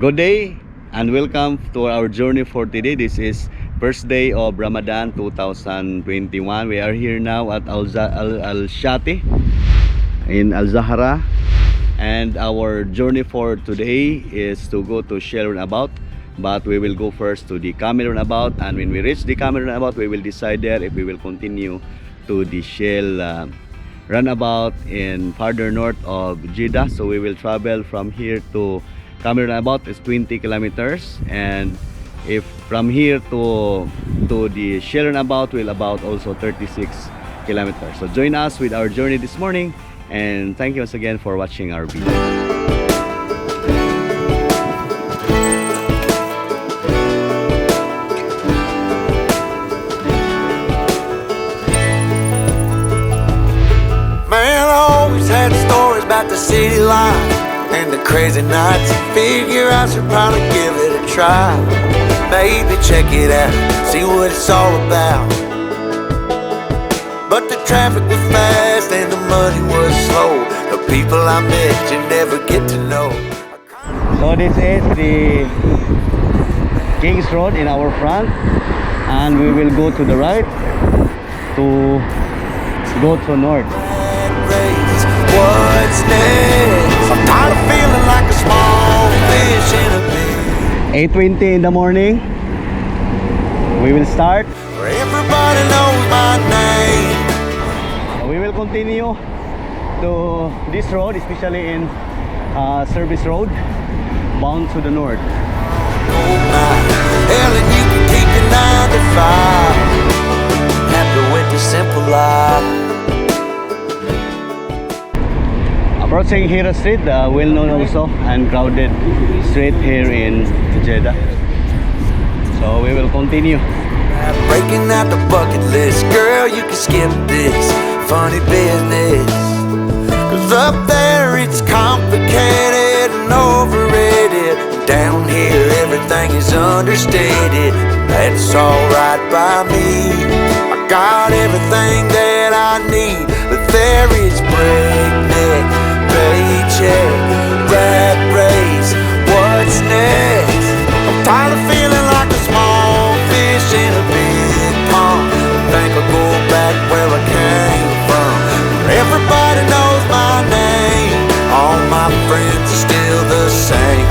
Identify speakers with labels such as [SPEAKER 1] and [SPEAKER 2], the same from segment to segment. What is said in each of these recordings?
[SPEAKER 1] Good day and welcome to our journey for today. This is first day of Ramadan 2021. We are here now at Al-Shati in Al-Zahra, and our journey for today is to go to Shell Runabout, but we will go first to the Camel Runabout, and when we reach the Camel Runabout we will decide there if we will continue to the Shell Runabout in farther north of Jeddah. So we will travel from here to Camel Runabout is 20 kilometers, and if from here to the Shell Runabout will about also 36 kilometers. So join us with our journey this morning, and thank you once again for watching our video.
[SPEAKER 2] Man, I always had stories about the city life and the crazy nights. Figure I should probably give it a try. Maybe check it out, see what it's all about. But the traffic was fast and the money was slow. The people I met you never get to know.
[SPEAKER 1] So this is the King's Road in our front, and we will go to the right to go to north.
[SPEAKER 2] What's next? I'm tired of feeling like a small fish in a big
[SPEAKER 1] 8:20 in the morning. We will start.
[SPEAKER 2] where everybody knows my name.
[SPEAKER 1] We will continue to this road, especially in Service Road, bound to the north.
[SPEAKER 2] Hell, and you can keep your 9 to 5. Happy with the simple life.
[SPEAKER 1] Approaching Hira Street, well-known also and crowded street here in Jeddah. So we will continue.
[SPEAKER 2] Breaking out the bucket list, girl, you can skip this funny business. Cause up there it's complicated and overrated. Down here everything is understated. That's alright by me. I got everything that I need, but there is breakneck paycheck, rat race. What's next? I'm tired of feeling like a small fish in a big pond. I think I'll go back where I came from, where everybody knows my name. All my friends are still the same.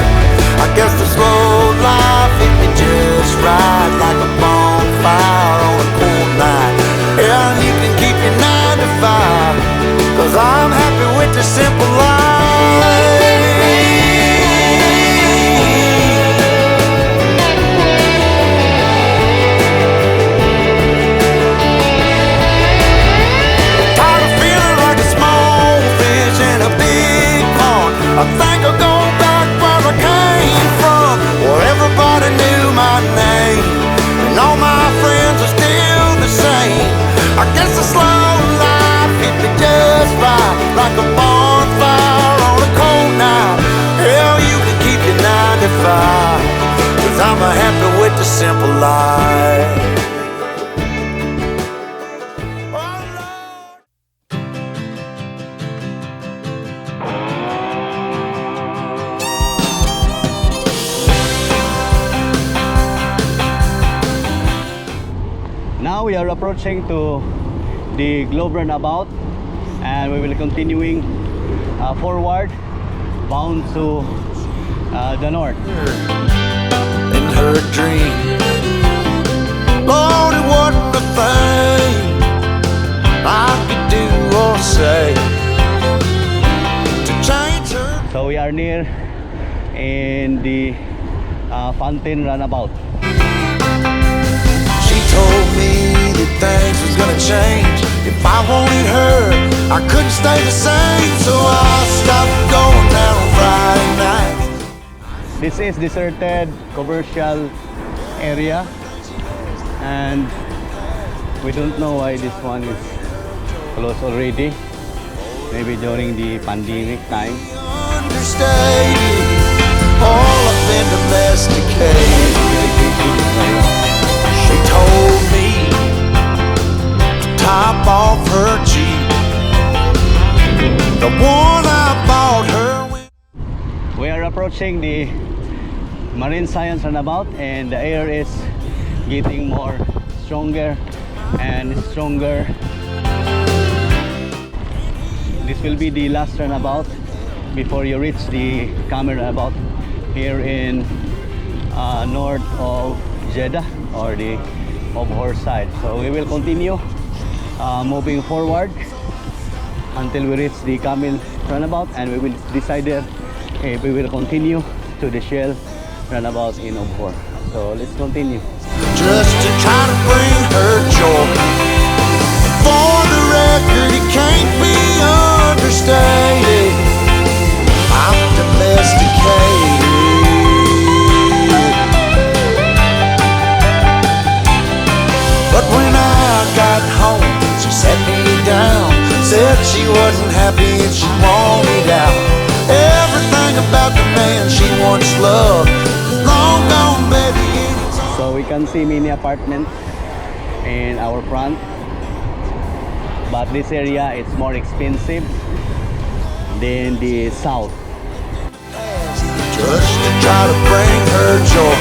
[SPEAKER 2] I guess the slow life hit me just right, like a bonfire on a cool night. Yeah, you can keep your 9 to 5, cause I'm happy with the simple life. Tired of feeling like a small fish in a big pond. I think I'll go back where I came from, where everybody knew my name, and all my friends are still the same. I guess the slow life hit me just right, like a bonfire on a cold night. Hell, you can keep your 9 to 5, cause I'm happy with the simple life. Oh, Lord.
[SPEAKER 1] Now we are approaching to the Globe Runabout, and we will continuing forward, bound to the north.
[SPEAKER 2] In her dream, Lord, it wasn't a thing I could do or say to change her.
[SPEAKER 1] So we are near in the Fountain Runabout.
[SPEAKER 2] She told me that things was gonna change. If I wanted her, I couldn't stay the same. So I stopped going down on Friday nights.
[SPEAKER 1] This is deserted commercial area, and we don't know why this one is closed already. Maybe during the pandemic time.
[SPEAKER 2] Understated, all I've been domesticated. She told me to top off her Jeep, the one I bought her with.
[SPEAKER 1] We are approaching the marine science runabout, and the air is getting more stronger and stronger. This will be the last runabout before you reach the Camel runabout here in north of Jeddah, or the Obhur side. So we will continue moving forward until we reach the Camel runabout, and we will decide if we will continue to the Shell runabout in Obhur. So let's continue.
[SPEAKER 2] Just to try to bring her joy. For the record, it can't be understated, I'm domesticated. But when I got home, she sat me down, said she wasn't happy and she wanted out. Everything about the man she once loved, long gone, baby.
[SPEAKER 1] So we can see many apartments in our front, but this area is more expensive than the south.
[SPEAKER 2] Just to try to bring her joy.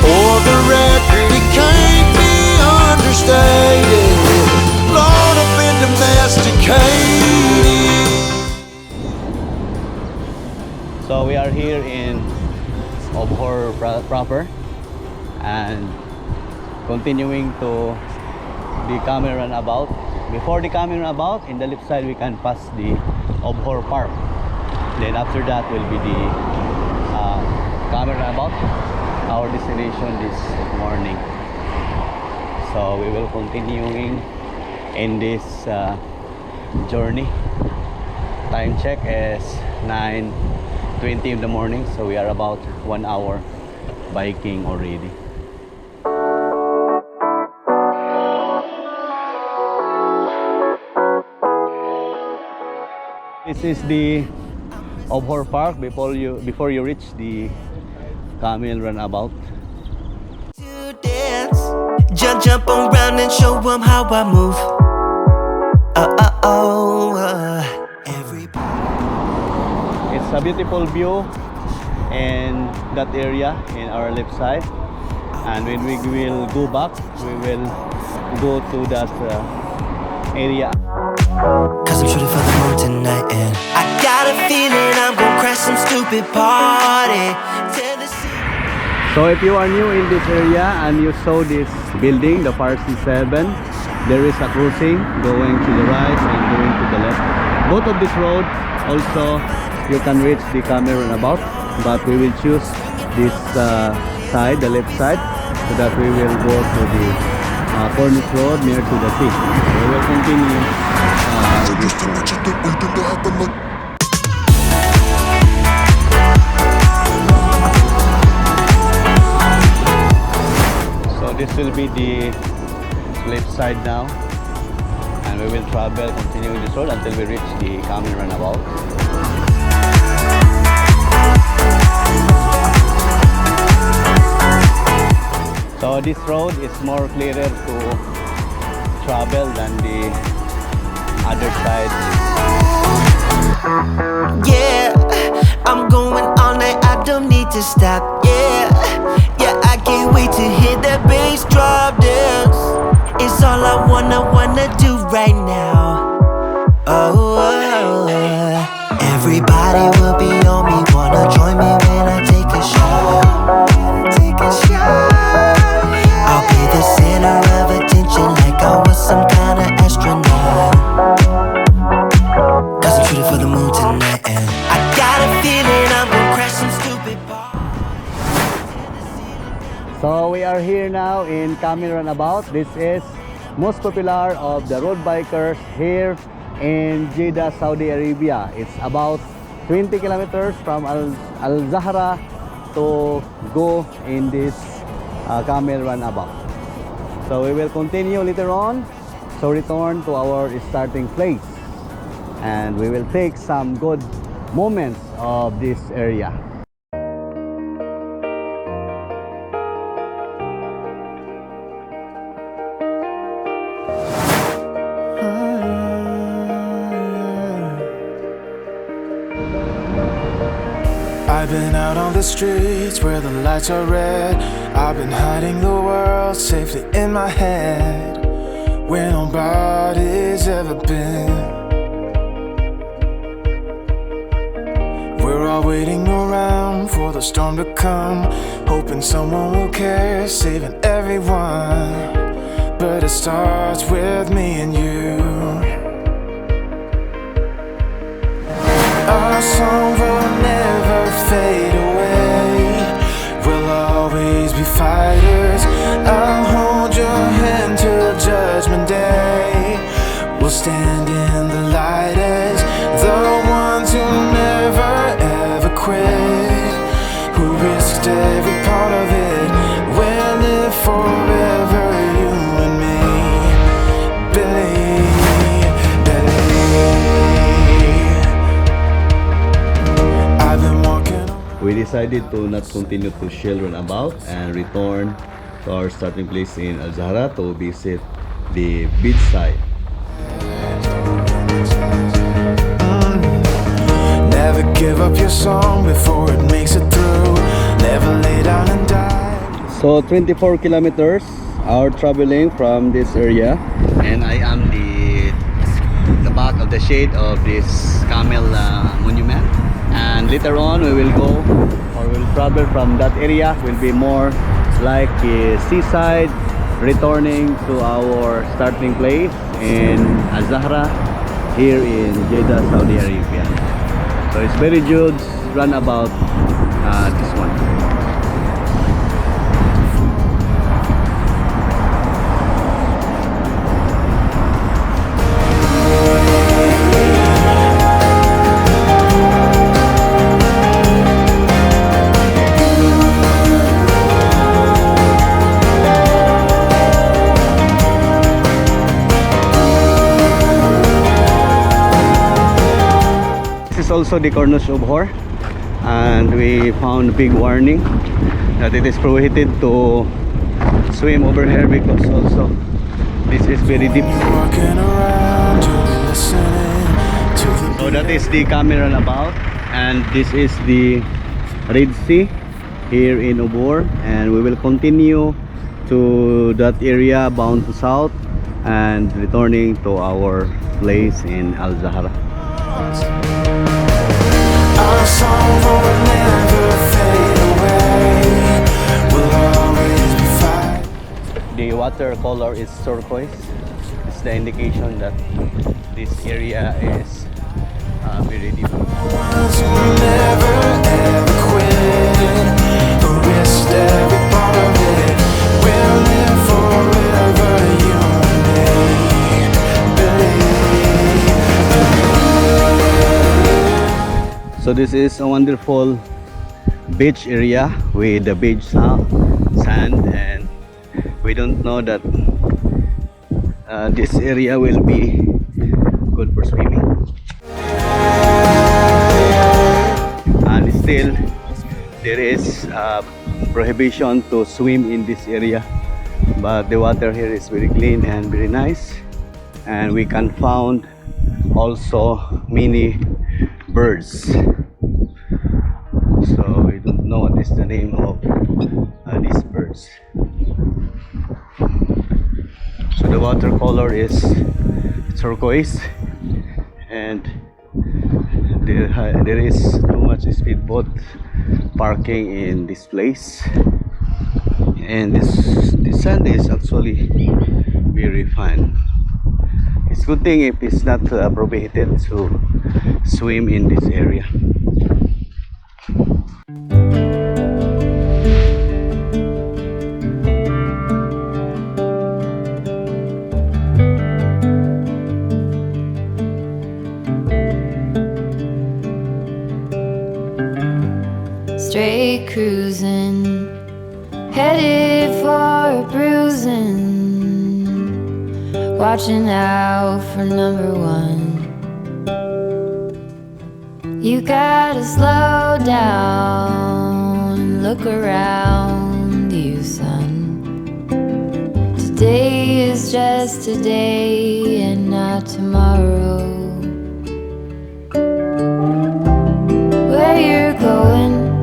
[SPEAKER 2] For the record, it can't be understated, Lord, I've been domesticated.
[SPEAKER 1] So we are here in Obhur proper, and continuing to the Camel runabout. Before the Camel runabout, in the left side we can pass the Obhur Park. Then after that will be the Camel runabout, our destination this morning. So we will continuing in this journey. Time check is 9:20 in the morning, so we are about 1 hour biking already. This is the Obhur Park before you reach the Camel runabout.
[SPEAKER 3] To dance, jump around and show 'em how I move. Everybody.
[SPEAKER 1] It's a beautiful view in that area in our left side, and when we will go back, we will go to that area.
[SPEAKER 3] Cause I'm shooting for the moon tonight, and I got a feeling I'm gonna crash some stupid party.
[SPEAKER 1] So if you are new in this area and you saw this building, the Par C7, there is a crossing going to the right and going to the left. Both of this road also you can reach the Camel runabout, but we will choose this side, the left side, so that we will go to the Cornish Road near to the sea. So we will continue with this road. This will be the left side now, and we will travel continuing this road until we reach the Camel runabout. So this road is more clearer to travel than the other side.
[SPEAKER 3] Yeah, I'm going all night, I don't need to stop. Yeah, I can't wait to hit that bass drop dance. It's all I wanna do right now. Everybody will be on me, wanna join me when I take a shot. I'll be the center of attention like I was some kind of astronaut. Cause I'm shooting for the moon tonight, and I got a feeling I'm gonna crash some stupid bar.
[SPEAKER 1] So we are here now in Camel runabout. This is most popular of the road bikers here in Jeddah, Saudi Arabia. It's about 20 kilometers from Al Zahra to go in this Camel runabout. So we will continue later on, so return to our starting place, and we will take some good moments of this area.
[SPEAKER 4] I've been out on the streets where the lights are red. I've been hiding the world safely in my head, where nobody's ever been. We're all waiting around for the storm to come, hoping someone will care, saving everyone. But it starts with me and you. Our song will never fade away. We'll always be fighters. I'll hold your hand till Judgment Day. We'll stand in the light as the ones who never ever quit, who risked every part of it. We'll live forever, you and me. Believe. I've been walking.
[SPEAKER 1] We decided to not continue to chill about and return to our starting place in Al Zahra to visit the beach side.
[SPEAKER 4] Never give up your song before it makes it through. Never lay down and die.
[SPEAKER 1] So 24 kilometers our traveling from this area, and I am the back of the shade of this Camel monument. And later on we will go, or we'll travel from that area. Will be more like a seaside, returning to our starting place in Al Zahra here in Jeddah, Saudi Arabia. So it's very good runabout, this one. This is also the Corniche Obhur, and we found a big warning that it is prohibited to swim over here because also this is very deep. So that is the Camel runabout, and this is the Red Sea here in Obhur, and we will continue to that area bound to south and returning to our place in Al Zahra.
[SPEAKER 4] Our song will never fade away. We'll always be fine.
[SPEAKER 1] The water color is turquoise. It's the indication that this area is very deep.
[SPEAKER 4] Ones who never ever quit, who risked every part of it. We'll live forever, you and me. Believe.
[SPEAKER 1] So this is a wonderful beach area with the beach sand, and we don't know that this area will be good for swimming. And still there is prohibition to swim in this area, but the water here is very clean and very nice, and we can find also many birds. So we don't know what is the name of these birds. So the water color is turquoise, and there is too much speedboat parking in this place, and the sand is actually very fine. It's a good thing if it's not prohibited to swim in this area.
[SPEAKER 5] Straight cruising, headed for a bruising, watching out for number one. You gotta slow down and look around you, son. Today is just today and not tomorrow. Where you're going,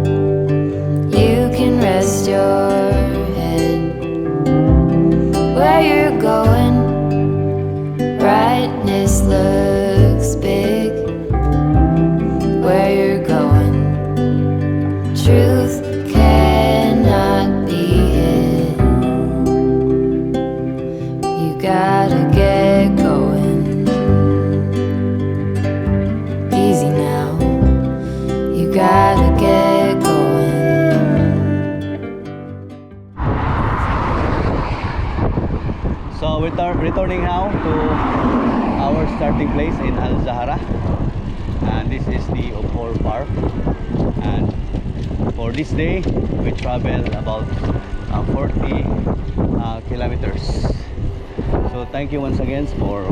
[SPEAKER 5] truth cannot be hid. You gotta get going. Easy now. You gotta get going.
[SPEAKER 1] So we're returning now to our starting place in Al Zahra, and this is the Obhur Park. And for this day we travel about 40 kilometers. So thank you once again for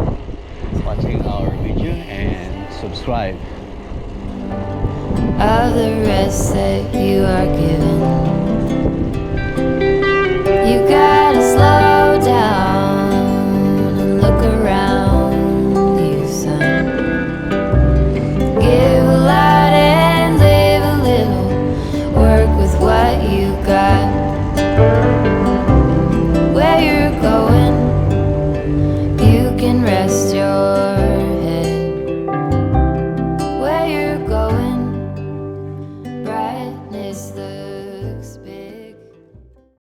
[SPEAKER 1] watching our video and subscribe.
[SPEAKER 5] Of the rest that you are given.